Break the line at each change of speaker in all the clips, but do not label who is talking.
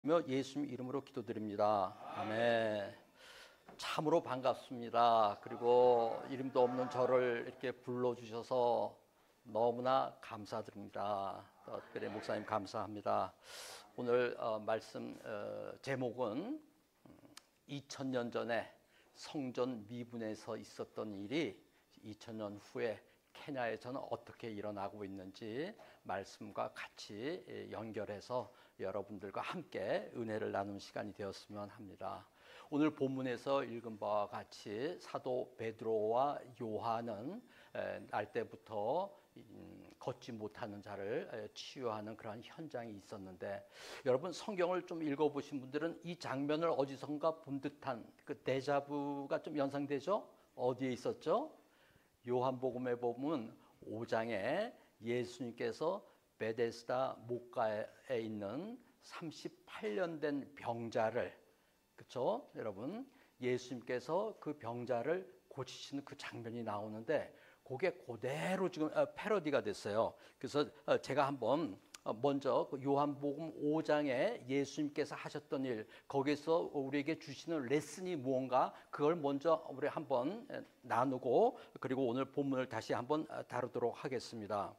예수님 이름으로 기도드립니다. 아멘. 참으로 반갑습니다. 그리고 이름도 없는 저를 이렇게 불러주셔서 너무나 감사드립니다. 특별히 목사님 감사합니다. 오늘 말씀 제목은 2000년 전에 성전 미분에서 있었던 일이 2000년 후에 케냐에서는 어떻게 일어나고 있는지 말씀과 같이 연결해서 여러분들과 함께 은혜를 나누는 시간이 되었으면 합니다. 오늘 본문에서 읽은 바와 같이 사도 베드로와 요한은 날 때부터 걷지 못하는 자를 치유하는 그런 현장이 있었는데, 여러분 성경을 좀 읽어보신 분들은 이 장면을 어디선가 본 듯한 그 데자부가 좀 연상되죠? 어디에 있었죠? 요한복음에 보면 5장에 예수님께서 베데스다 목가에 있는 38년 된 병자를, 그렇죠? 여러분 예수님께서 그 병자를 고치시는 그 장면이 나오는데, 그게 그대로 지금 패러디가 됐어요. 그래서 제가 한번 먼저 요한복음 5장에 예수님께서 하셨던 일, 거기서 우리에게 주시는 레슨이 무언가, 그걸 먼저 우리 한번 나누고, 그리고 오늘 본문을 다시 한번 다루도록 하겠습니다.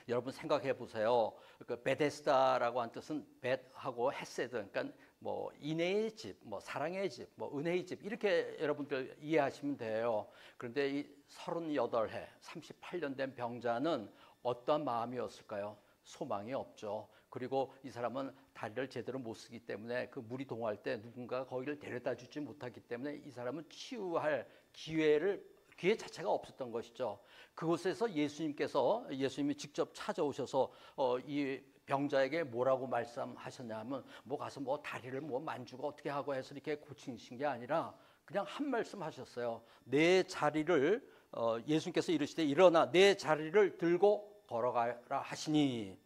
여러분 생각해 보세요. 그 베데스다라고 한 뜻은 벳하고 헤세드, 그러니까 뭐 인애의 집, 뭐 사랑의 집, 뭐 은혜의 집, 이렇게 여러분들 이해하시면 돼요. 그런데 이 38해, 38년 된 병자는 어떤 마음이었을까요? 소망이 없죠. 그리고 이 사람은 다리를 제대로 못 쓰기 때문에 그 물이 동할 때 누군가 거기를 데려다 주지 못하기 때문에 이 사람은 치유할 기회 자체가 없었던 것이죠. 그곳에서 예수님이 직접 찾아오셔서 이 병자에게 뭐라고 말씀하셨냐면, 뭐 가서 뭐 다리를 뭐 만지고 어떻게 하고 해서 이렇게 고치신 게 아니라 그냥 한 말씀 하셨어요. 내 자리를 예수님께서 이르시되 일어나 내 자리를 들고 걸어가라 하시니,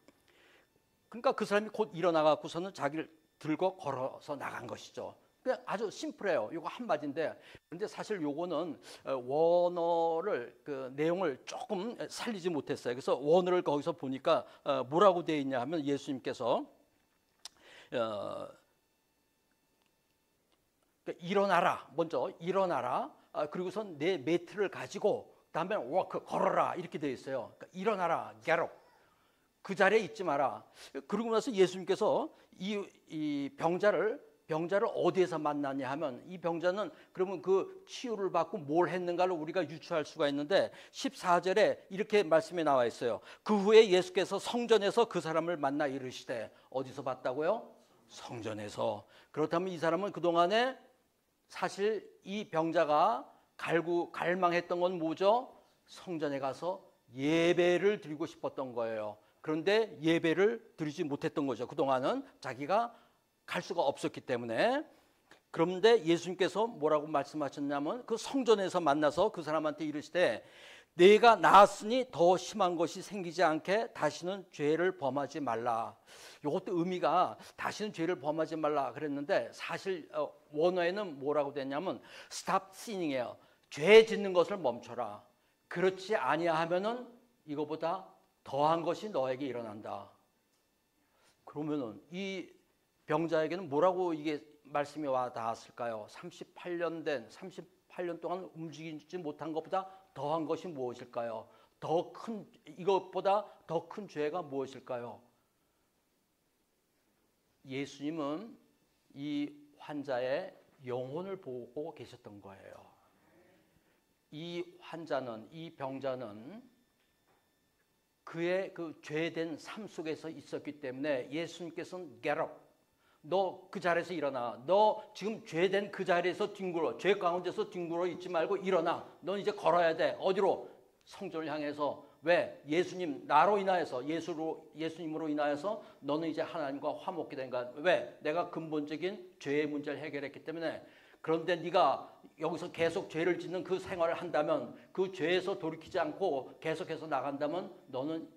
그러니까 그 사람이 곧 일어나갖고서는 자기를 들고 걸어서 나간 것이죠. 그냥 아주 심플해요. 이거 한마디인데, 그런데 사실 요거는 원어를 그 내용을 조금 살리지 못했어요. 그래서 원어를 거기서 보니까 뭐라고 되어 있냐 하면, 예수님께서 일어나라, 먼저 일어나라, 그리고선 내 매트를 가지고 그다음에 워크, 걸어라, 이렇게 되어 있어요. 그러니까 일어나라, get up, 그 자리에 있지 마라. 그러고 나서 예수님께서 이 병자를 어디에서 만났냐 하면, 이 병자는 그러면 그 치유를 받고 뭘 했는가를 우리가 유추할 수가 있는데, 14절에 이렇게 말씀이 나와 있어요. 그 후에 예수께서 성전에서 그 사람을 만나 이르시되, 어디서 봤다고요? 성전에서. 그렇다면 이 사람은 그동안에 사실 이 병자가 갈망했던 건 뭐죠? 성전에 가서 예배를 드리고 싶었던 거예요. 그런데 예배를 드리지 못했던 거죠. 그동안은 자기가 갈 수가 없었기 때문에. 그런데 예수님께서 뭐라고 말씀하셨냐면, 그 성전에서 만나서 그 사람한테 이르시되, 내가 나았으니 더 심한 것이 생기지 않게 다시는 죄를 범하지 말라. 이것도 의미가 다시는 죄를 범하지 말라 그랬는데, 사실 원어에는 뭐라고 됐냐면 stop sinning이에요. 죄 짓는 것을 멈춰라. 그렇지 아니하면은 이거보다 더한 것이 너에게 일어난다. 그러면은 이 병자에게는 뭐라고 이게 말씀이 와 닿았을까요? 38년 동안 움직이지 못한 것보다 더한 것이 무엇일까요? 이것보다 더 큰 죄가 무엇일까요? 예수님은 이 환자의 영혼을 보고 계셨던 거예요. 이 병자는 그의 그 죄된 삶 속에서 있었기 때문에 예수님께서는 get up, 너 그 자리에서 일어나. 너 지금 죄된 그 자리에서 죄 가운데서 뒹굴어 있지 말고 일어나. 넌 이제 걸어야 돼. 어디로? 성전을 향해서. 왜? 나로 인하여서, 예수님으로 인하여서 너는 이제 하나님과 화목게 된 거야. 왜? 내가 근본적인 죄의 문제를 해결했기 때문에. 그런데 네가 여기서 계속 죄를 짓는 그 생활을 한다면, 그 죄에서 돌이키지 않고 계속해서 나간다면, 너는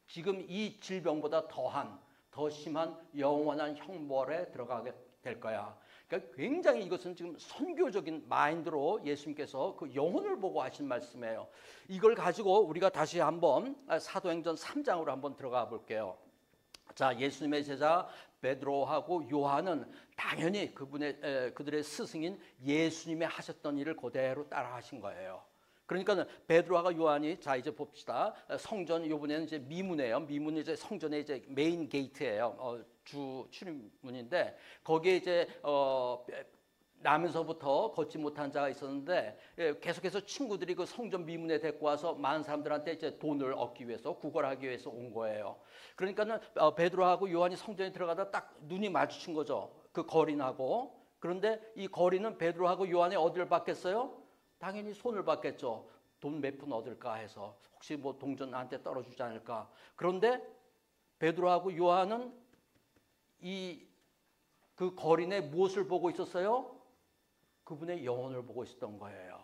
지금 이 질병보다 더 심한 영원한 형벌에 들어가게 될 거야. 그러니까 굉장히 이것은 지금 선교적인 마인드로 예수님께서 그 영혼을 보고 하신 말씀이에요. 이걸 가지고 우리가 다시 한번 사도행전 3장으로 한번 들어가 볼게요. 자, 예수님의 제자 베드로하고 요한은 당연히 그들의 스승인 예수님이 하셨던 일을 그대로 따라하신 거예요. 그러니까 베드로와 요한이, 자 이제 봅시다. 성전, 이번에는 이제 미문이에요. 미문이 이제 성전의 이제 메인 게이트예요. 주 출입문인데 거기에 이제 나면서부터 걷지 못한 자가 있었는데, 계속해서 친구들이 그 성전 미문에 데리고 와서 많은 사람들한테 이제 돈을 얻기 위해서, 구걸하기 위해서 온 거예요. 그러니까는 베드로하고 요한이 성전에 들어가다 딱 눈이 마주친 거죠. 그 거린하고. 그런데 이 거린은 베드로하고 요한이 어디를 받겠어요? 당연히 손을 받겠죠. 돈 몇 푼 얻을까 해서, 혹시 뭐 동전 나한테 떨어주지 않을까. 그런데 베드로하고 요한은 그 거린의 무엇을 보고 있었어요? 그분의 영혼을 보고 있었던 거예요.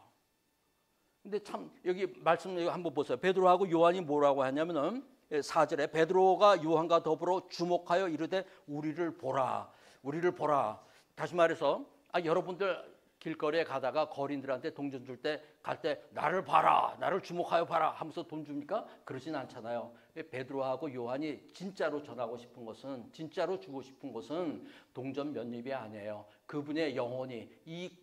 근데 참 여기 말씀 한번 보세요. 베드로하고 요한이 뭐라고 하냐면은 4절에 베드로가 요한과 더불어 주목하여 이르되 우리를 보라. 우리를 보라. 다시 말해서 여러분들 길거리에 가다가 거린들한테 동전 줄 때, 갈 때 나를 봐라, 나를 주목하여 봐라 하면서 돈 줍니까? 그러진 않잖아요. 베드로하고 요한이 진짜로 전하고 싶은 것은, 진짜로 주고 싶은 것은 동전 몇 입이 아니에요. 그분의 영혼이,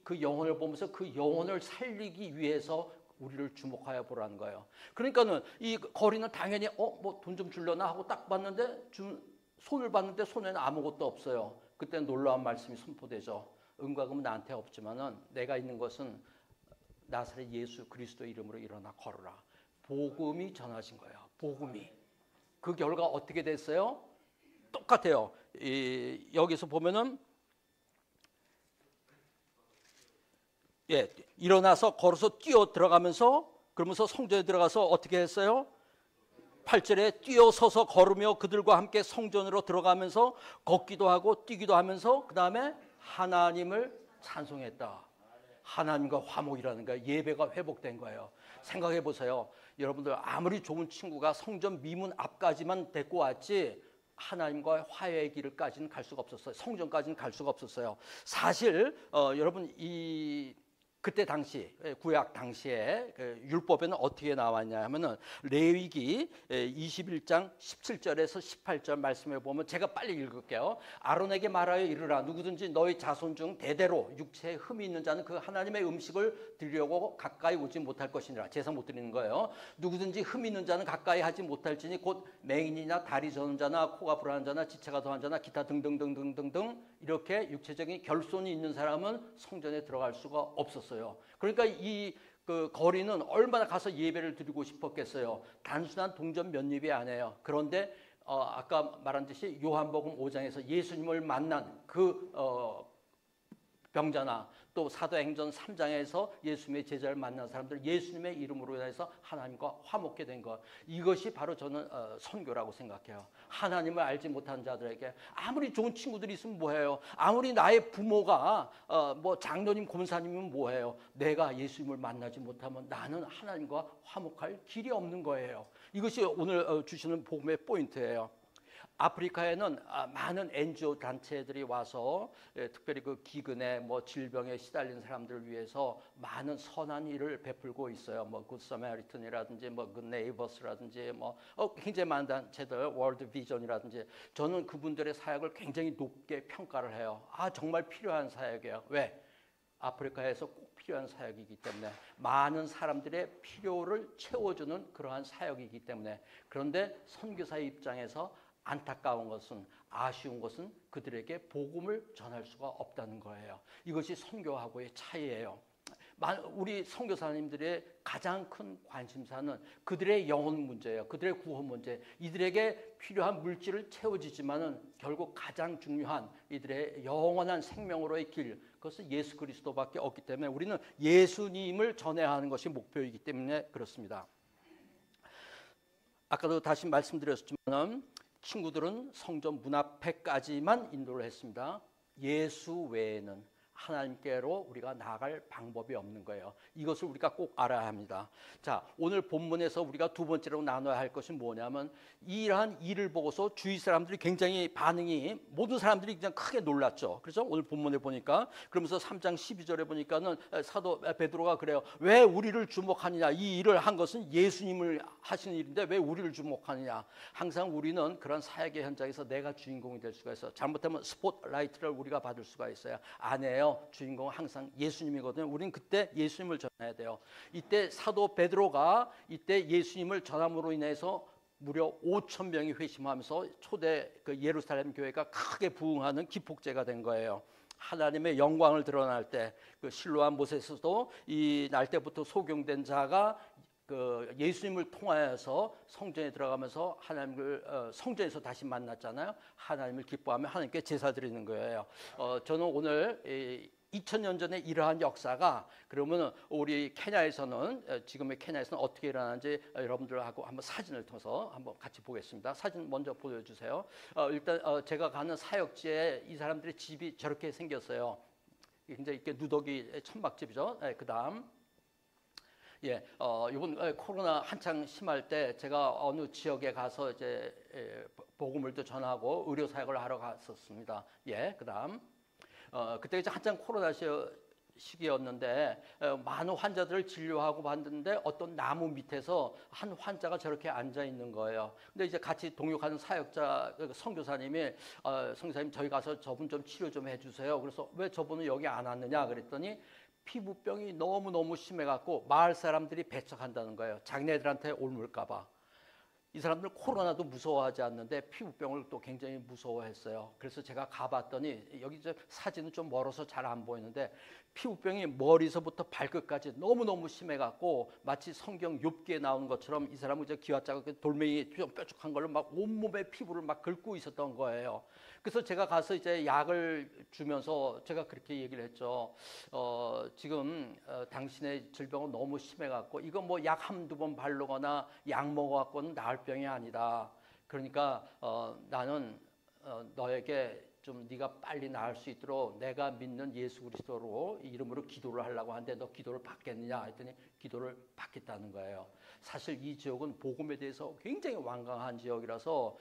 그 영혼을 보면서 그 영혼을 살리기 위해서 우리를 주목하여 보라는 거예요. 그러니까는 이 거린은 당연히 뭐 돈 좀 줄려나 하고 딱 봤는데, 손을 봤는데 손에는 아무것도 없어요. 그때 놀라운 말씀이 선포되죠. 은과 금은 나한테 없지만은 내가 있는 것은 나사렛 예수 그리스도 이름으로 일어나 걸어라. 복음이 전하신 거예요. 복음이. 그 결과 어떻게 됐어요? 똑같아요. 여기서 보면은 일어나서 걸어서 뛰어 들어가면서, 그러면서 성전에 들어가서 어떻게 했어요? 8절에 뛰어서서 걸으며 그들과 함께 성전으로 들어가면서 걷기도 하고 뛰기도 하면서 그 다음에 하나님을 찬송했다. 하나님과 화목이라는 거예요. 예배가 회복된 거예요. 생각해 보세요. 여러분들 아무리 좋은 친구가 성전 미문 앞까지만 데리고 왔지 하나님과의 화해의 길을까지는 갈 수가 없었어요. 성전까지는 갈 수가 없었어요. 사실 여러분 그때 당시, 구약 당시에 율법에는 어떻게 나왔냐 하면은 레위기 21장 17절에서 18절 말씀을 보면, 제가 빨리 읽을게요. 아론에게 말하여 이르라. 누구든지 너희 자손 중 대대로 육체에 흠이 있는 자는 그 하나님의 음식을 드리려고 가까이 오지 못할 것이니라. 제사 못 드리는 거예요. 누구든지 흠이 있는 자는 가까이 하지 못할지니 곧 맹인이나 다리 저는 자나 코가 불안한 자나 지체가 더한 자나 기타 등등등등등등, 이렇게 육체적인 결손이 있는 사람은 성전에 들어갈 수가 없었어요. 그러니까 그 거린은 얼마나 가서 예배를 드리고 싶었겠어요. 단순한 동전 몇 입이 아니에요. 그런데 아까 말한 듯이 요한복음 5장에서 예수님을 만난 그 병자나 또 사도행전 3장에서 예수님의 제자를 만난 사람들, 예수님의 이름으로 인해서 하나님과 화목게 된 것, 이것이 바로 저는 선교라고 생각해요. 하나님을 알지 못한 자들에게 아무리 좋은 친구들이 있으면 뭐해요? 아무리 나의 부모가 뭐 장로님 권사님이면 뭐해요? 내가 예수님을 만나지 못하면 나는 하나님과 화목할 길이 없는 거예요. 이것이 오늘 주시는 복음의 포인트예요. 아프리카에는 많은 NGO 단체들이 와서 특별히 그 기근에 뭐 질병에 시달린 사람들을 위해서 많은 선한 일을 베풀고 있어요. 뭐 굿 서마리턴이라든지 뭐 굿 네이버스라든지 뭐 굉장히 많은 단체들, 월드 비전이라든지, 저는 그분들의 사역을 굉장히 높게 평가를 해요. 정말 필요한 사역이에요. 왜? 아프리카에서 꼭 필요한 사역이기 때문에, 많은 사람들의 필요를 채워주는 그러한 사역이기 때문에. 그런데 선교사의 입장에서 안타까운 것은, 아쉬운 것은 그들에게 복음을 전할 수가 없다는 거예요. 이것이 선교하고의 차이예요. 우리 선교사님들의 가장 큰 관심사는 그들의 영혼 문제예요. 그들의 구원 문제. 이들에게 필요한 물질을 채워지지만은 결국 가장 중요한 이들의 영원한 생명으로의 길, 그것은 예수 그리스도밖에 없기 때문에 우리는 예수님을 전해야 하는 것이 목표이기 때문에 그렇습니다. 아까도 다시 말씀드렸지만 친구들은 성전 문 앞에까지만 인도를 했습니다. 예수 외에는 하나님께로 우리가 나아갈 방법이 없는 거예요. 이것을 우리가 꼭 알아야 합니다. 자, 오늘 본문에서 우리가 두 번째로 나눠야 할 것이 뭐냐면 이러한 일을 보고서 주위 사람들이 굉장히 반응이 모든 사람들이 그냥 크게 놀랐죠. 그래서 오늘 본문에 보니까 그러면서 3장 12절에 보니까는 사도 베드로가 그래요. 왜 우리를 주목하느냐? 이 일을 한 것은 예수님을 하시는 일인데 왜 우리를 주목하느냐? 항상 우리는 그런 사역의 현장에서 내가 주인공이 될 수가 있어. 잘못하면 스포트라이트를 우리가 받을 수가 있어요. 아니에요. 주인공은 항상 예수님이거든요. 우리는 그때 예수님을 전해야 돼요. 이때 사도 베드로가 이때 예수님을 전함으로 인해서 무려 5천 명이 회심하면서 초대 그 예루살렘 교회가 크게 부흥하는 기폭제가 된 거예요. 하나님의 영광을 드러날 때 그 실로암 못에서도 이 날 때부터 소경된 자가 그 예수님을 통하여서 성전에 들어가면서 하나님을 성전에서 다시 만났잖아요. 하나님을 기뻐하며 하나님께 제사 드리는 거예요. 저는 오늘 2000년 전에 이러한 역사가 그러면 우리 케냐에서는 지금의 케냐에서는 어떻게 일어나는지 여러분들하고 한번 사진을 통해서 한번 같이 보겠습니다. 사진 먼저 보여주세요. 일단 제가 가는 사역지에 이 사람들의 집이 저렇게 생겼어요. 굉장히 이렇게 누더기 천막집이죠. 그다음. 예, 이번 코로나 한창 심할 때 제가 어느 지역에 가서 이제 복음을 또 전하고 의료 사역을 하러 갔었습니다. 예, 그다음 그때 이제 한창 코로나 시기였는데 많은 환자들을 진료하고 봤는데 어떤 나무 밑에서 한 환자가 저렇게 앉아 있는 거예요. 근데 이제 같이 동역하는 사역자 선교사님이 선교사님 저희 가서 저분 좀 치료 좀 해주세요. 그래서 왜 저분은 여기 안 왔느냐 그랬더니 피부병이 너무너무 심해갖고 마을 사람들이 배척한다는 거예요. 자기네들한테 옮을까 봐. 이 사람들 코로나도 무서워하지 않는데 피부병을 또 굉장히 무서워했어요. 그래서 제가 가봤더니 여기 사진은 좀 멀어서 잘 안 보이는데 피부병이 머리서부터 발끝까지 너무너무 심해갖고 마치 성경 욥기에 나오는 것처럼 이 사람은 이제 기와자국 돌멩이 뾰족한 걸로 막 온몸에 피부를 막 긁고 있었던 거예요. 그래서 제가 가서 이제 약을 주면서 제가 그렇게 얘기를 했죠. 지금 당신의 질병은 너무 심해갖고 이거 뭐 약 한두 번 바르거나 약 먹어갖고는 나을 병이 아니다. 그러니까 나는 너에게 좀 네가 빨리 나을 수 있도록 내가 믿는 예수 그리스도로 이름으로 기도를 하려고 하는데 너 기도를 받겠느냐 했더니 기도를 받겠다는 거예요. 사실 이 지역은 복음에 대해서 굉장히 완강한 지역이라서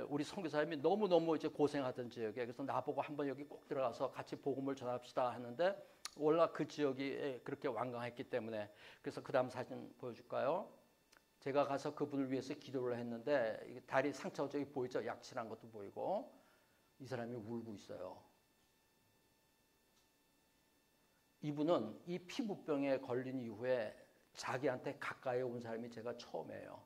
우리 선교사님이 너무너무 이제 고생하던 지역이에요. 그래서 나보고 한번 여기 꼭 들어가서 같이 복음을 전합시다 하는데 원래 그 지역이 그렇게 완강했기 때문에 그래서 그 다음 사진 보여줄까요? 제가 가서 그분을 위해서 기도를 했는데 다리 상처가 저기 보이죠? 약칠한 것도 보이고 이 사람이 울고 있어요. 이분은 이 피부병에 걸린 이후에 자기한테 가까이 온 사람이 제가 처음이에요.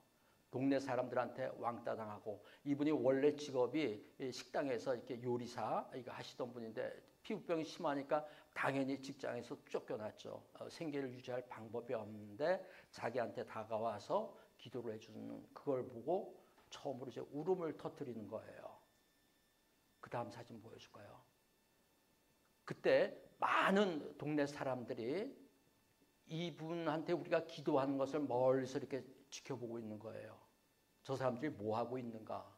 동네 사람들한테 왕따 당하고 이분이 원래 직업이 식당에서 이렇게 요리사 이거 하시던 분인데 피부병이 심하니까 당연히 직장에서 쫓겨났죠. 생계를 유지할 방법이 없는데 자기한테 다가와서 기도를 해주는 그걸 보고 처음으로 이제 울음을 터뜨리는 거예요. 그 다음 사진 보여줄까요? 그때 많은 동네 사람들이 이분한테 우리가 기도하는 것을 멀리서 이렇게 지켜보고 있는 거예요. 저 사람들이 뭐 하고 있는가?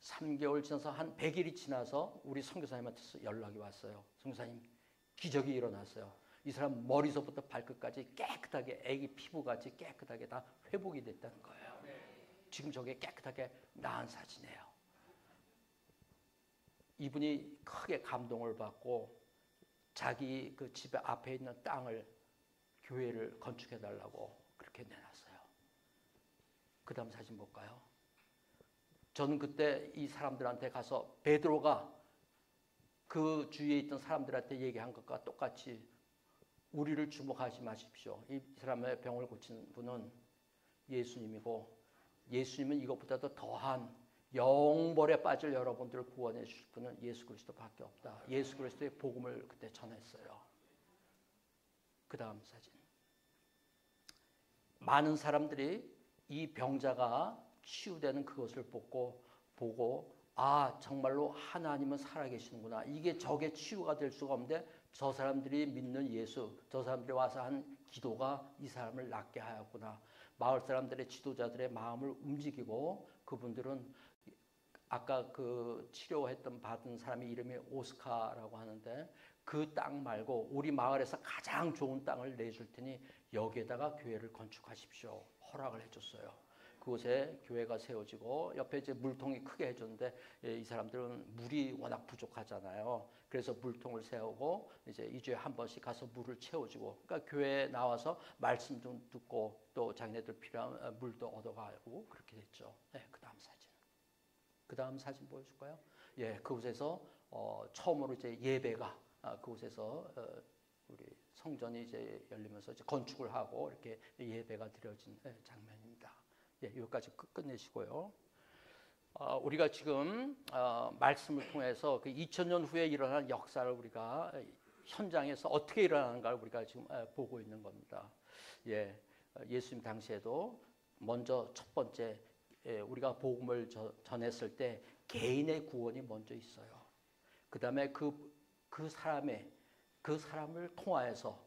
3개월 지나서 한 100일이 지나서 우리 선교사님한테서 연락이 왔어요. 선교사님, 기적이 일어났어요. 이 사람 머리서부터 발끝까지 깨끗하게 애기 피부같이 깨끗하게 다 회복이 됐다는 거예요. 지금 저게 깨끗하게 나은 사진이에요. 이분이 크게 감동을 받고 자기 그 집 앞에 있는 땅을 교회를 건축해 달라고 그렇게 내놨어요. 그 다음 사진 볼까요? 저는 그때 이 사람들한테 가서 베드로가 그 주위에 있던 사람들한테 얘기한 것과 똑같이 우리를 주목하지 마십시오. 이 사람의 병을 고친 분은 예수님이고 예수님은 이것보다도 더한 영벌에 빠질 여러분들을 구원해 주실 분은 예수 그리스도밖에 없다. 예수 그리스도의 복음을 그때 전했어요. 그 다음 사진. 많은 사람들이 이 병자가 치유되는 그것을 보고 아 정말로 하나님은 살아계시는구나. 이게 적의 치유가 될 수가 없는데 저 사람들이 믿는 예수, 저 사람들이 와서 한 기도가 이 사람을 낫게 하였구나. 마을 사람들의 지도자들의 마음을 움직이고 그분들은 아까 그 치료했던 받은 사람의 이름이 오스카라고 하는데 그 땅 말고 우리 마을에서 가장 좋은 땅을 내줄 테니 여기에다가 교회를 건축하십시오. 허락을 해줬어요. 그곳에 교회가 세워지고 옆에 이제 물통이 크게 해줬는데 이 사람들은 물이 워낙 부족하잖아요. 그래서 물통을 세우고 이제 2주에 한 번씩 가서 물을 채워주고, 그러니까 교회에 나와서 말씀 좀 듣고 또 자기네들 필요한 물도 얻어가고 그렇게 됐죠. 네, 그 다음 사진 보여줄까요? 예, 그곳에서 처음으로 이제 예배가 그곳에서 우리 성전이 이제 열리면서 이제 건축을 하고 이렇게 예배가 드려진 장면입니다. 예, 여기까지 끝내시고요. 우리가 지금 말씀을 통해서 그 2000년 후에 일어난 역사를 우리가 현장에서 어떻게 일어나는가를 우리가 지금 보고 있는 겁니다. 예, 예수님 당시에도 먼저 첫 번째 우리가 복음을 전했을 때 개인의 구원이 먼저 있어요. 그 다음에 그 사람을 통하여서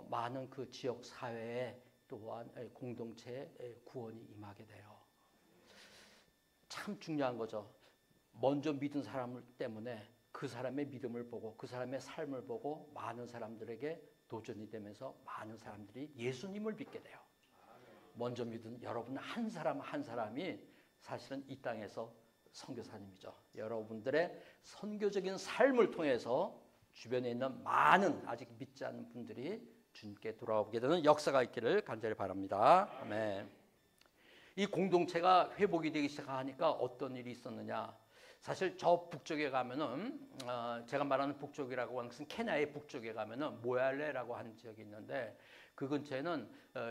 많은 그 지역 사회에 또한 공동체의 구원이 임하게 돼요. 참 중요한 거죠. 먼저 믿은 사람 때문에 그 사람의 믿음을 보고 그 사람의 삶을 보고 많은 사람들에게 도전이 되면서 많은 사람들이 예수님을 믿게 돼요. 먼저 믿은 여러분 한 사람 한 사람이 사실은 이 땅에서 선교사님이죠. 여러분들의 선교적인 삶을 통해서 주변에 있는 많은 아직 믿지 않는 분들이 주님께 돌아오게 되는 역사가 있기를 간절히 바랍니다. 아멘. 이 공동체가 회복이 되기 시작하니까 어떤 일이 있었느냐. 사실 저 북쪽에 가면은 제가 말하는 북쪽이라고 하는 것은 케냐의 북쪽에 가면은 모얄레라고 하는 지역이 있는데 그 근처에는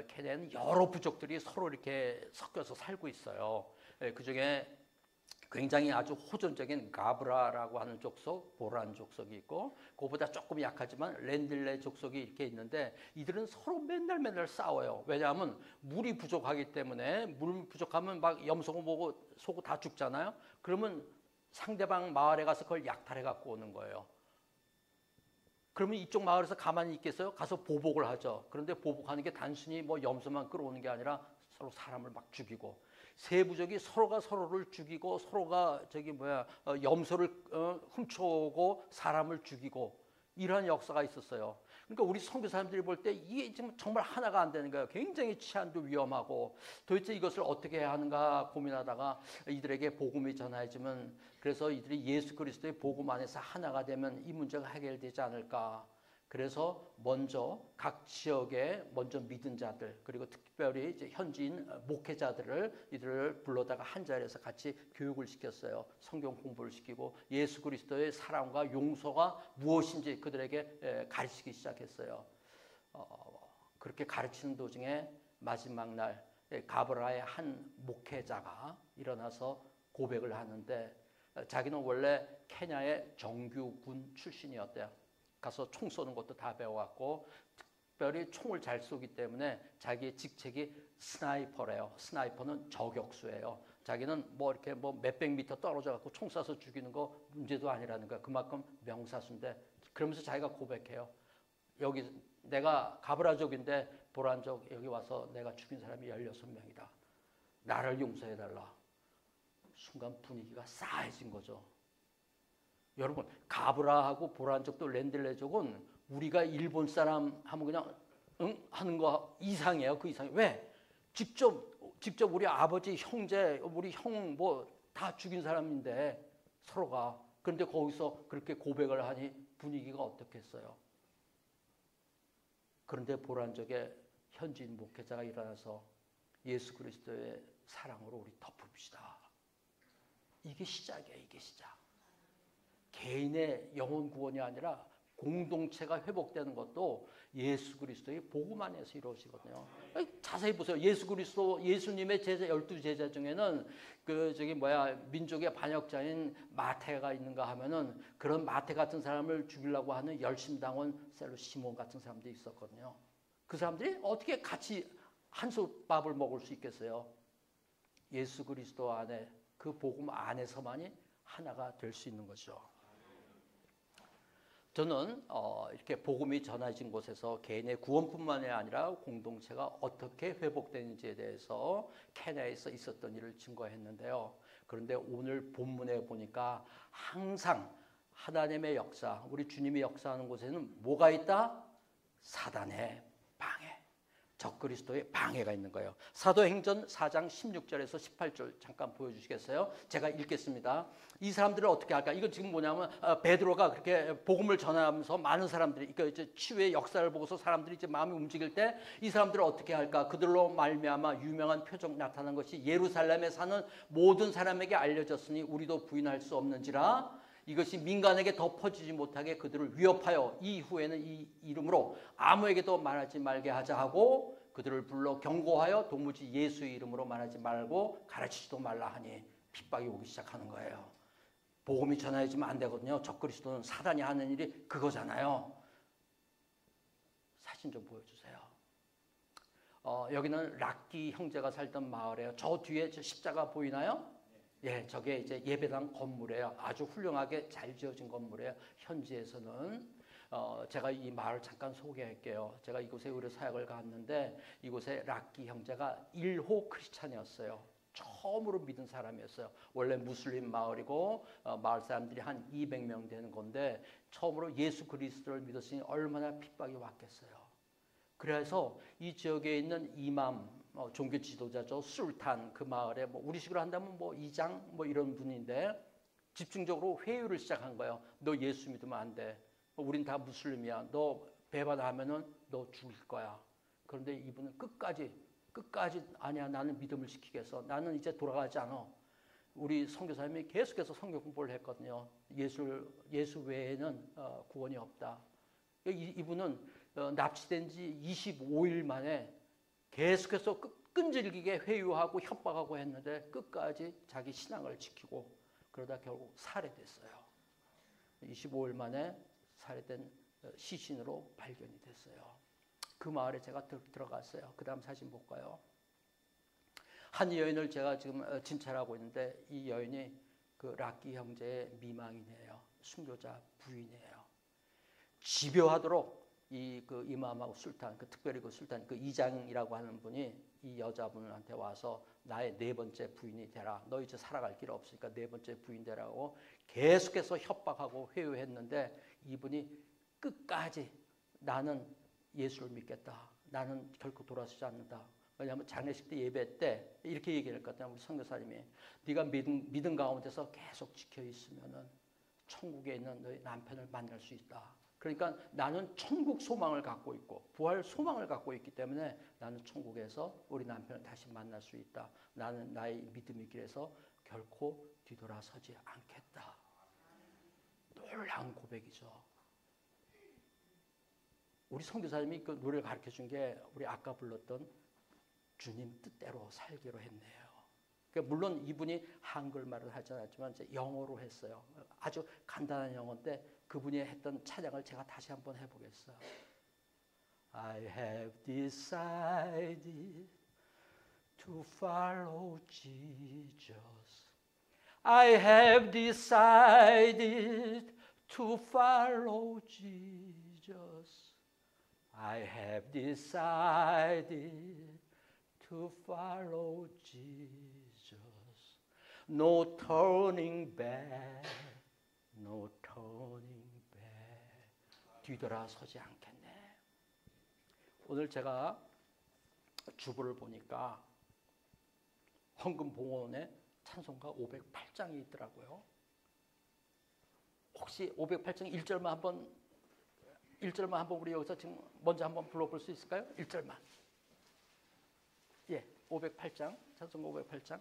케냐에는 여러 부족들이 서로 이렇게 섞여서 살고 있어요. 그 중에 굉장히 아주 호전적인 가브라라고 하는 족속, 보란 족속이 있고 그거보다 조금 약하지만 렌딜레 족속이 이렇게 있는데 이들은 서로 맨날 싸워요. 왜냐하면 물이 부족하기 때문에 물 부족하면 막 염소고 뭐고 소고 다 죽잖아요. 그러면 상대방 마을에 가서 그걸 약탈해 갖고 오는 거예요. 그러면 이쪽 마을에서 가만히 있겠어요? 가서 보복을 하죠. 그런데 보복하는 게 단순히 뭐 염소만 끌어오는 게 아니라 서로 사람을 막 죽이고 세부족이 서로가 서로를 죽이고 서로가 염소를 훔쳐오고 사람을 죽이고 이러한 역사가 있었어요. 그러니까 우리 선교사님들이 볼 때 이게 지금 정말 하나가 안 되는 거예요. 굉장히 치안도 위험하고 도대체 이것을 어떻게 해야 하는가 고민하다가 이들에게 복음이 전해지면 그래서 이들이 예수 그리스도의 복음 안에서 하나가 되면 이 문제가 해결되지 않을까. 그래서 먼저 각 지역에 먼저 믿은 자들 그리고 특별히 이제 현지인 목회자들을 이들을 불러다가 한 자리에서 같이 교육을 시켰어요. 성경 공부를 시키고 예수 그리스도의 사랑과 용서가 무엇인지 그들에게 가르치기 시작했어요. 그렇게 가르치는 도중에 마지막 날 가브라의 한 목회자가 일어나서 고백을 하는데 자기는 원래 케냐의 정규군 출신이었대요. 가서 총 쏘는 것도 다 배워갖고 특별히 총을 잘 쏘기 때문에 자기의 직책이 스나이퍼래요. 스나이퍼는 저격수예요. 자기는 뭐 이렇게 뭐 몇백 미터 떨어져 갖고 총 쏴서 죽이는 거 문제도 아니라는 거야. 그만큼 명사수인데 그러면서 자기가 고백해요. 여기 내가 가브라족인데 보란족 여기 와서 내가 죽인 사람이 16명이다. 나를 용서해달라. 순간 분위기가 싸해진 거죠. 여러분 가브라하고 보란족도 렌딜레족은 우리가 일본 사람 하면 그냥 응? 하는 거 이상이에요. 그 이상이 왜? 직접 우리 아버지 형제 우리 형 뭐 다 죽인 사람인데 서로가 그런데 거기서 그렇게 고백을 하니 분위기가 어떻겠어요? 그런데 보란족의 현지인 목회자가 일어나서 예수 그리스도의 사랑으로 우리 덮읍시다. 이게 시작이에요. 이게 시작. 개인의 영혼 구원이 아니라 공동체가 회복되는 것도 예수 그리스도의 복음 안에서 이루어지거든요. 자세히 보세요. 예수님의 제자 12제자 중에는 민족의 반역자인 마태가 있는가 하면은 그런 마태 같은 사람을 죽이려고 하는 열심당원 셀로 시몬 같은 사람들이 있었거든요. 그 사람들이 어떻게 같이 한솥밥을 먹을 수 있겠어요? 예수 그리스도 안에 그 복음 안에서만이 하나가 될 수 있는 거죠. 저는 이렇게 복음이 전해진 곳에서 개인의 구원뿐만이 아니라 공동체가 어떻게 회복되는지에 대해서 케냐에서 있었던 일을 증거했는데요. 그런데 오늘 본문에 보니까 항상 하나님의 역사, 우리 주님이 역사하는 곳에는 뭐가 있다? 사단의 방해, 적그리스도의 방해가 있는 거예요. 사도행전 4장 16절에서 18절 잠깐 보여주시겠어요? 제가 읽겠습니다. 이 사람들을 어떻게 할까? 이거 지금 뭐냐면 베드로가 그렇게 복음을 전하면서 많은 사람들이 이제 치유의 역사를 보고서 사람들이 이제 마음이 움직일 때 이 사람들을 어떻게 할까? 그들로 말미암아 유명한 표적 나타난 것이 예루살렘에 사는 모든 사람에게 알려졌으니 우리도 부인할 수 없는지라. 이것이 민간에게 더 퍼지지 못하게 그들을 위협하여 이후에는 이 이름으로 아무에게도 말하지 말게 하자 하고 그들을 불러 경고하여 도무지 예수의 이름으로 말하지 말고 가르치지도 말라 하니 핍박이 오기 시작하는 거예요. 복음이 전해지면 안 되거든요. 적그리스도는 사단이 하는 일이 그거잖아요. 사진 좀 보여주세요. 여기는 락기 형제가 살던 마을이에요. 저 뒤에 저 십자가 보이나요? 예, 저게 이제 예배당 건물이에요. 아주 훌륭하게 잘 지어진 건물이에요. 현지에서는. 제가 이 마을 잠깐 소개할게요. 제가 이곳에 의뢰 사역을 갔는데 이곳에 락기 형제가 1호 크리스찬이었어요. 처음으로 믿은 사람이었어요. 원래 무슬림 마을이고 마을 사람들이 한 200명 되는 건데 처음으로 예수 그리스도를 믿었으니 얼마나 핍박이 왔겠어요. 그래서 이 지역에 있는 이맘, 종교 지도자죠. 술탄, 그 마을에 뭐 우리식으로 한다면 뭐 이장 뭐 이런 분인데 집중적으로 회유를 시작한 거예요. 너 예수 믿으면 안 돼. 우린 다 무슬림이야. 너 배반하면은 너 죽을 거야. 그런데 이분은 끝까지 아니야. 나는 믿음을 지키겠어. 나는 이제 돌아가지 않아. 우리 선교사님이 계속해서 성경 공부를 했거든요. 예수 외에는 구원이 없다. 이분은 납치된 지 25일 만에 계속해서 끈질기게 회유하고 협박하고 했는데 끝까지 자기 신앙을 지키고 그러다 결국 살해됐어요. 25일 만에 살해된 시신으로 발견이 됐어요. 그 마을에 제가 들어갔어요. 그 다음 사진 볼까요? 한 여인을 제가 지금 진찰하고 있는데 이 여인이 그 락기 형제의 미망인이에요. 순교자 부인이에요. 집요하도록 그 이맘하고 술탄, 특별히 그 술탄, 그 이장이라고 하는 분이 이 여자분한테 와서 나의 네 번째 부인이 되라. 너 이제 살아갈 길 없으니까 네 번째 부인 되라고 계속해서 협박하고 회유했는데 이분이 끝까지 나는 예수를 믿겠다. 나는 결코 돌아서지 않는다. 왜냐하면 장례식 때 예배 때 이렇게 얘기를 했거든요. 우리 선교사님이 네가 믿음 가운데서 계속 지켜 있으면은 천국에 있는 너희 남편을 만날 수 있다. 그러니까 나는 천국 소망을 갖고 있고 부활 소망을 갖고 있기 때문에 나는 천국에서 우리 남편을 다시 만날 수 있다. 나는 나의 믿음의 길에서 결코 뒤돌아서지 않겠다. 놀라운 고백이죠. 우리 선교사님이 그 노래를 가르쳐준 게 우리 아까 불렀던 주님 뜻대로 살기로 했네요. 그러니까 물론 이분이 한글말을 하지 않았지만 이제 영어로 했어요. 아주 간단한 영어인데 그분이 했던 찬양을 제가 다시 한번 해보겠어요. I have decided to follow Jesus. I have decided to follow Jesus. I have decided to follow Jesus. No turning back. No turning back. 뒤돌아서지 않겠네. 오늘 제가 주보를 보니까 헌금봉헌에 찬송가 508장이 있더라고요. 혹시 508장 1절만 한번 우리 여기서 지금 먼저 한번 불러볼 수 있을까요? 1절만. 예, 508장, 찬송가 508장.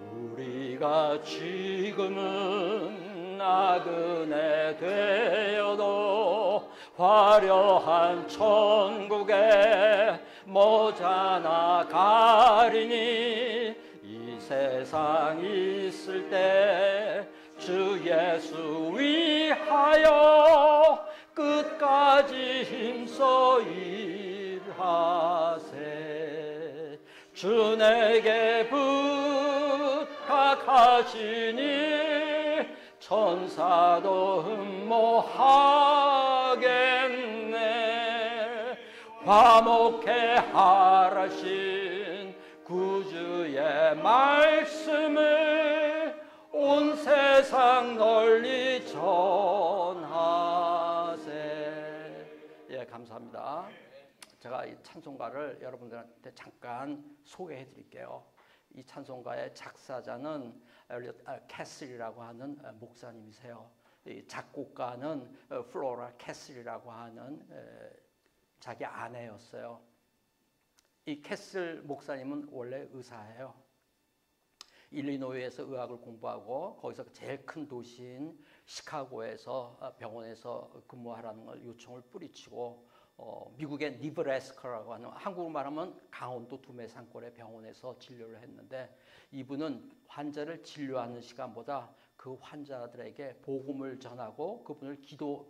우리가 지금은 나그네 되어도 화려한 천국에 머지않아 가리니 이 세상 있을 때 주 예수 위하여 끝까지 힘써 일하세. 주 내게 부르시니 하시니 천사도 흠모하겠네. 화목해 하라신 구주의 말씀을 온 세상 널리 전하세. 예, 감사합니다. 제가 이 찬송가를 여러분들한테 잠깐 소개해 드릴게요. 이 찬송가의 작사자는 캐슬이라고 하는 목사님이세요. 이 작곡가는 플로라 캐슬이라고 하는 자기 아내였어요. 이 캐슬 목사님은 원래 의사예요. 일리노이에서 의학을 공부하고 거기서 제일 큰 도시인 시카고에서 병원에서 근무하라는 걸 요청을 뿌리치고 미국의 니브래스카라고 하는, 한국으로 말하면 강원도 두메산골의 병원에서 진료를 했는데, 이분은 환자를 진료하는 시간보다 그 환자들에게 복음을 전하고 그분을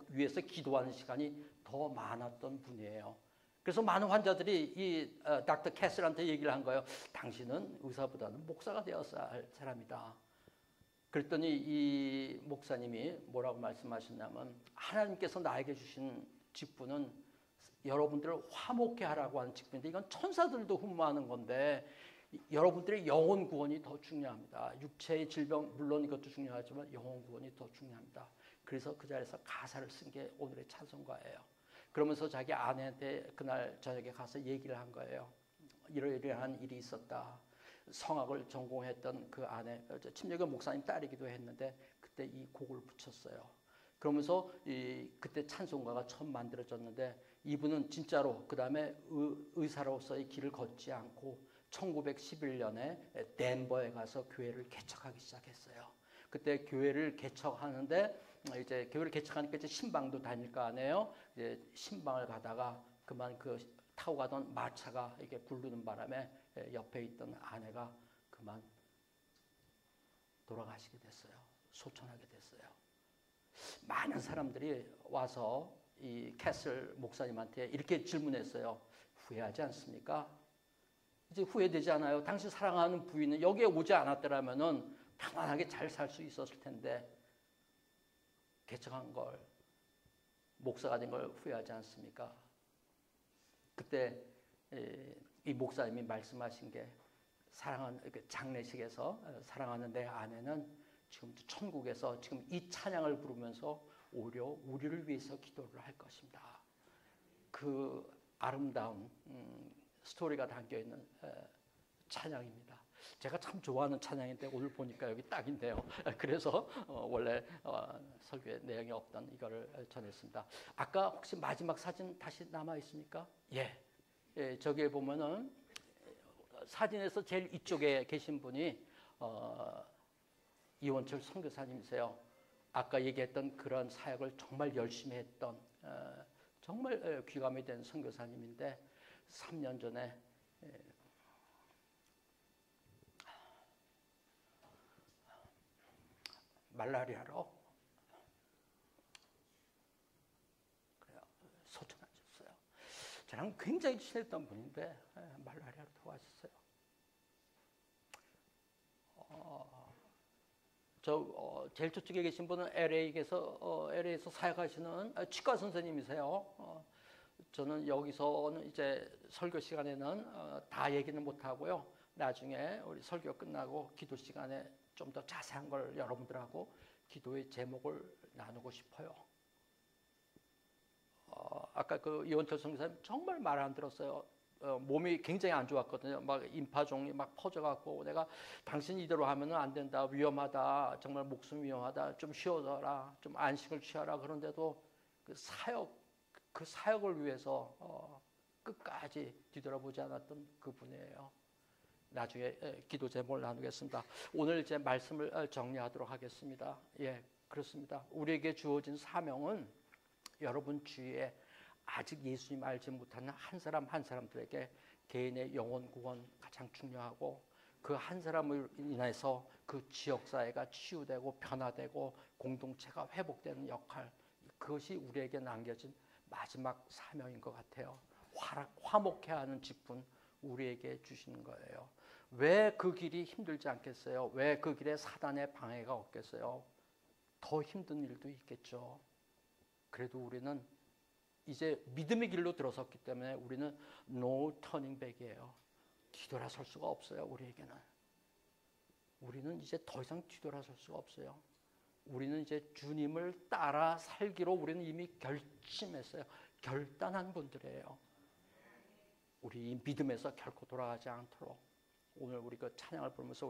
위해서 기도하는 시간이 더 많았던 분이에요. 그래서 많은 환자들이 이 닥터 캐슬한테 얘기를 한 거예요. 당신은 의사보다는 목사가 되어야 할 사람이다. 그랬더니 이 목사님이 뭐라고 말씀하셨냐면, 하나님께서 나에게 주신 직분은 여러분들을 화목케 하라고 하는 직분인데, 이건 천사들도 흠모하는 건데 여러분들의 영혼 구원이 더 중요합니다. 육체의 질병 물론 이것도 중요하지만 영혼 구원이 더 중요합니다. 그래서 그 자리에서 가사를 쓴 게 오늘의 찬송가예요. 그러면서 자기 아내한테 그날 저녁에 가서 얘기를 한 거예요. 이러이러한 일이 있었다. 성악을 전공했던 그 아내, 침례교 목사님 딸이기도 했는데 그때 이 곡을 붙였어요. 그러면서 그때 찬송가가 처음 만들어졌는데, 이분은 진짜로 그 다음에 의사로서의 길을 걷지 않고 1911년에 덴버에 가서 교회를 개척하기 시작했어요. 그때 교회를 개척하는데, 이제 교회를 개척하니까 이제 신방도 다닐 거 아니에요. 이제 신방을 가다가 그만 그 타고 가던 마차가 이게 굴르는 바람에 옆에 있던 아내가 그만 돌아가시게 됐어요. 소천하게 됐어요. 많은 사람들이 와서 이 캐슬 목사님한테 이렇게 질문했어요. 후회하지 않습니까? 이제 후회되지 않아요? 당신 사랑하는 부인은 여기에 오지 않았더라면은 편안하게 잘 살 수 있었을 텐데, 개척한 걸, 목사가 된 걸 후회하지 않습니까? 그때 이 목사님이 말씀하신 게, 장례식에서 사랑하는 내 아내는 지금 천국에서 지금 이 찬양을 부르면서 오히려 우리를 위해서 기도를 할 것입니다. 그 아름다운 스토리가 담겨있는 찬양입니다. 제가 참 좋아하는 찬양인데 오늘 보니까 여기 딱인데요. 그래서 원래 설교에 내용이 없던 이거를 전했습니다. 아까 혹시 마지막 사진 다시 남아 있습니까? 예, 저기에 보면은 사진에서 제일 이쪽에 계신 분이 이원철 선교사님이세요. 아까 얘기했던 그런 사역을 정말 열심히 했던 정말 귀감이 된 선교사님인데, 3년 전에 말라리아로 소천하셨어요. 저랑 굉장히 친했던 분인데 말라리아로 돌아가셨어요. 제일 저쪽에 계신 분은 LA에서 사역하시는 치과 선생님이세요. 저는 여기서는 이제 설교 시간에는 다 얘기는 못 하고요. 나중에 우리 설교 끝나고 기도 시간에 좀 더 자세한 걸 여러분들하고 기도의 제목을 나누고 싶어요. 아까 그 이원철 선교사님 정말 말 안 들었어요. 몸이 굉장히 안 좋았거든요. 막 임파종이 막 퍼져갖고, 내가 당신 이대로 하면은 안 된다, 위험하다, 정말 목숨 위험하다, 좀 쉬어라, 좀 안식을 취하라. 그런데도 그 사역을 위해서 끝까지 뒤돌아보지 않았던 그분이에요. 나중에 기도 제목을 나누겠습니다. 오늘 제 말씀을 정리하도록 하겠습니다. 예, 그렇습니다. 우리에게 주어진 사명은 여러분 주위에 아직 예수님 알지 못하는 한 사람 한 사람들에게 개인의 영혼 구원 가장 중요하고, 그 한 사람을 인해서 그 지역사회가 치유되고 변화되고 공동체가 회복되는 역할, 그것이 우리에게 남겨진 마지막 사명인 것 같아요. 화목해 하는 직분 우리에게 주시는 거예요. 왜 그 길이 힘들지 않겠어요? 왜 그 길에 사단의 방해가 없겠어요? 더 힘든 일도 있겠죠. 그래도 우리는 이제 믿음의 길로 들어섰기 때문에 우리는 no turning back이에요. 뒤돌아설 수가 없어요. 우리에게는. 우리는 이제 더 이상 뒤돌아설 수가 없어요. 우리는 이제 주님을 따라 살기로 우리는 이미 결심했어요. 결단한 분들이에요. 우리 이 믿음에서 결코 돌아가지 않도록 오늘 우리 그 찬양을 부르면서